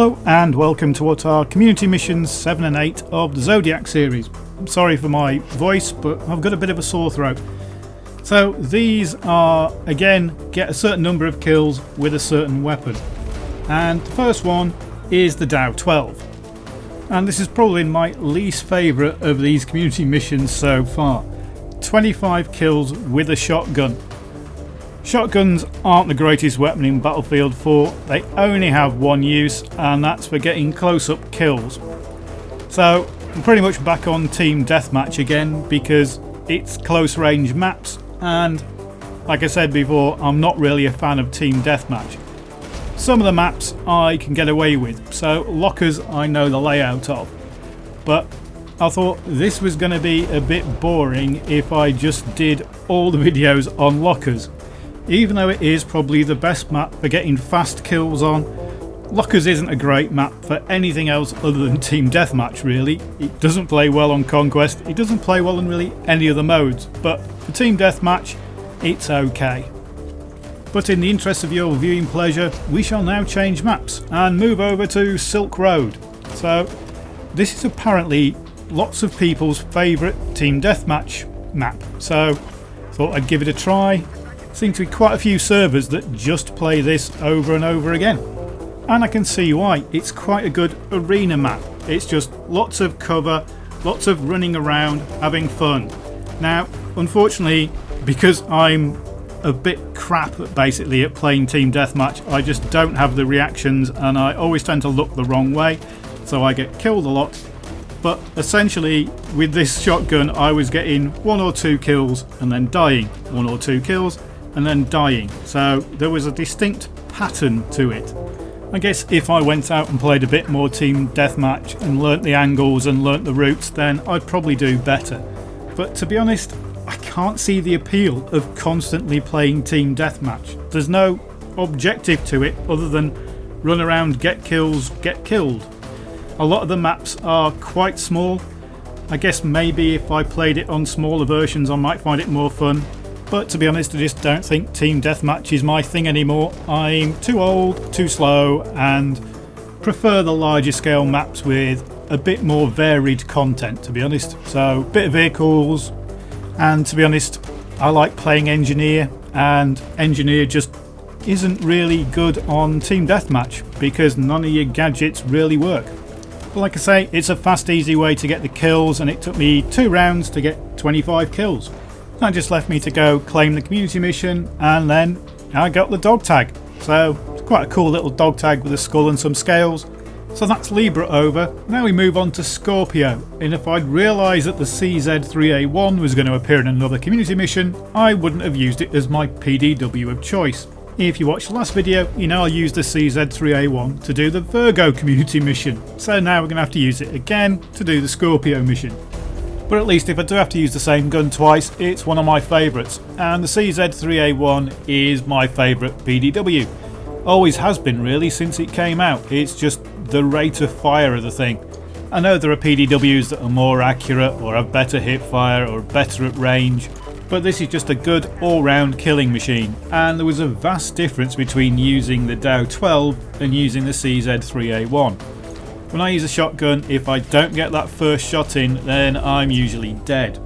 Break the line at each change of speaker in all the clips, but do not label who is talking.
Hello and welcome to what are Community Missions 7 and 8 of the ZODIAC series. I'm sorry for my voice, but I've got a bit of a sore throat. So these are, again, get a certain number of kills with a certain weapon. And the first one is the Dow 12. And this is probably my least favourite of these community missions so far. 25 kills with a shotgun. Shotguns aren't the greatest weapon in Battlefield 4, they only have one use, and that's for getting close-up kills. So I'm pretty much back on Team Deathmatch again because it's close range maps, and like I said before, I'm not really a fan of Team Deathmatch. Some of the maps I can get away with, so lockers I know the layout of, but I thought this was going to be a bit boring if I just did all the videos on lockers. Even though it is probably the best map for getting fast kills on, Lockers isn't a great map for anything else other than Team Deathmatch really. It doesn't play well on Conquest, it doesn't play well in really any other modes, but for Team Deathmatch it's okay. But in the interest of your viewing pleasure, we shall now change maps and move over to Silk Road. So this is apparently lots of people's favourite Team Deathmatch map, so thought I'd give it a try. Seem to be quite a few servers that just play this over and over again, and I can see why. It's quite a good arena map. It's just lots of cover, lots of running around, having fun. Now unfortunately, because I'm a bit crap basically at playing Team Deathmatch, I just don't have the reactions and I always tend to look the wrong way, so I get killed a lot. But essentially with this shotgun I was getting 1 or 2 kills and then dying, 1 or 2 kills and then dying, so there was a distinct pattern to it. I guess if I went out and played a bit more Team Deathmatch and learnt the angles and learnt the routes, then I'd probably do better. But to be honest, I can't see the appeal of constantly playing Team Deathmatch. There's no objective to it other than run around, get kills, get killed. A lot of the maps are quite small. I guess maybe if I played it on smaller versions I might find it more fun. But to be honest, I just don't think Team Deathmatch is my thing anymore. I'm too old, too slow, and prefer the larger scale maps with a bit more varied content, to be honest. So, a bit of vehicles, and to be honest, I like playing Engineer, and Engineer just isn't really good on Team Deathmatch because none of your gadgets really work. But like I say, it's a fast, easy way to get the kills, and it took me 2 rounds to get 25 kills. That just left me to go claim the community mission, and then I got the dog tag. So it's quite a cool little dog tag with a skull and some scales. So that's Libra over. Now we move on to Scorpio, and if I'd realised that the CZ3A1 was going to appear in another community mission, I wouldn't have used it as my PDW of choice. If you watched the last video, you know I used the CZ3A1 to do the Virgo community mission, so now we're going to have to use it again to do the Scorpio mission. But at least if I do have to use the same gun twice, it's one of my favourites, and the CZ3A1 is my favourite PDW. Always has been really since it came out. It's just the rate of fire of the thing. I know there are PDWs that are more accurate or have better hip fire or better at range, but this is just a good all-round killing machine, and there was a vast difference between using the Dow 12 and using the CZ3A1. When I use a shotgun, if I don't get that first shot in, then I'm usually dead.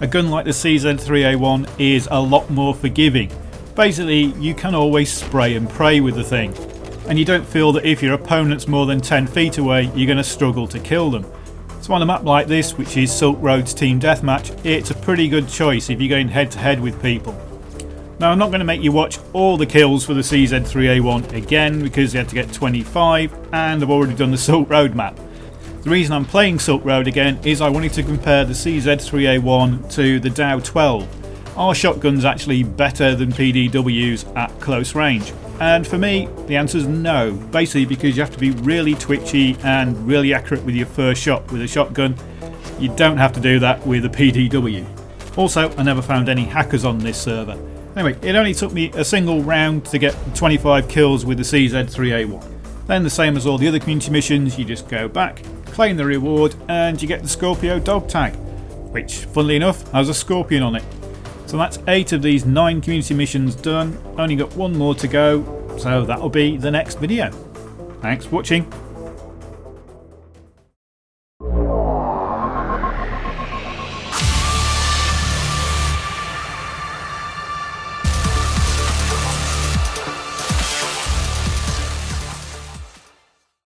A gun like the CZ3A1 is a lot more forgiving. Basically, you can always spray and pray with the thing, and you don't feel that if your opponent's more than 10 feet away, you're going to struggle to kill them. So on a map like this, which is Silk Road's Team Deathmatch, it's a pretty good choice if you're going head to head with people. Now I'm not going to make you watch all the kills for the CZ3A1 again because you had to get 25 and I've already done the Silk Road map. The reason I'm playing Silk Road again is I wanted to compare the CZ3A1 to the Dow 12. Are shotguns actually better than PDWs at close range? And for me the answer is no, basically because you have to be really twitchy and really accurate with your first shot with a shotgun. You don't have to do that with a PDW. Also, I never found any hackers on this server. Anyway, it only took me a single round to get 25 kills with the CZ3A1. Then the same as all the other community missions, you just go back, claim the reward, and you get the Scorpio dog tag, which funnily enough has a scorpion on it. So that's 8 of these 9 community missions done, only got 1 more to go, so that'll be the next video. Thanks for watching.